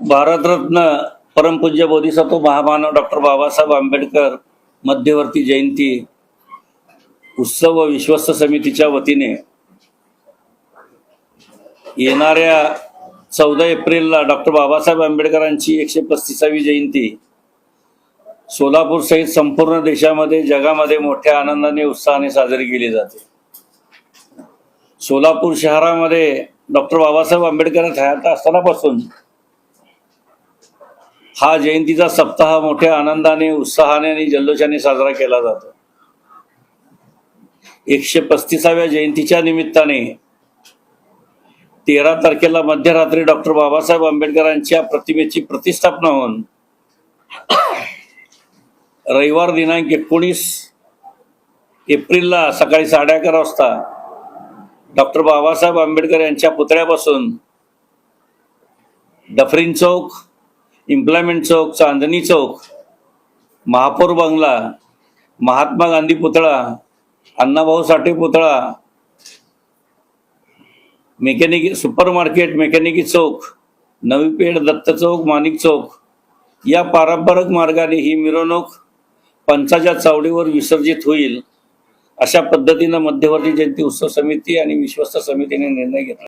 भारतरत्न परमपूज्य बोधिसत्व महामानव डॉक्टर बाबासाहेब आंबेडकर मध्यवर्ती जयंती उत्सव व विश्वस्त समितीच्या वतीने येणाऱ्या 14 एप्रिलला डॉक्टर बाबासाहेब आंबेडकरांची 135वी जयंती सोलापूर सहित संपूर्ण देशामध्ये जगामध्ये मोठ्या आनंदाने उत्साहाने साजरी केली जाते। सोलापूर शहरामध्ये डॉक्टर बाबासाहेब आंबेडकर हयात असतानापासून हा जयंतीचा सप्ताह मोठ्या आनंदाने उत्साहाने आणि जल्लोषाने साजरा केला जातो। 135व्या जयंतीच्या निमित्ताने 13 तारखेला मध्यरात्री डॉक्टर बाबासाहेब आंबेडकरांच्या प्रतिमेची प्रतिष्ठापना होऊन रविवार दिनांक 19 एप्रिलला सकाळी 11:30 वाजता डॉक्टर बाबासाहेब आंबेडकर यांच्या पुतळ्यापासून डफरीन चौक, इम्प्लायमेंट चौक, चांदणी चौक, महापौर बंगला, महात्मा गांधी पुतळा, अण्णाभाऊ साठे पुतळा, मेकॅनिकी सुपर मार्केट, मेकॅनिकी चौक, नवी पेठ, दत्त चौक, माणिक चौक या पारंपरिक मार्गाने ही मिरवणूक पंचाच्या चावडीवर विसर्जित होईल अशा पद्धतीने मध्यवर्ती जयंती उत्सव समिती आणि विश्वस्त समितीने निर्णय घेतला।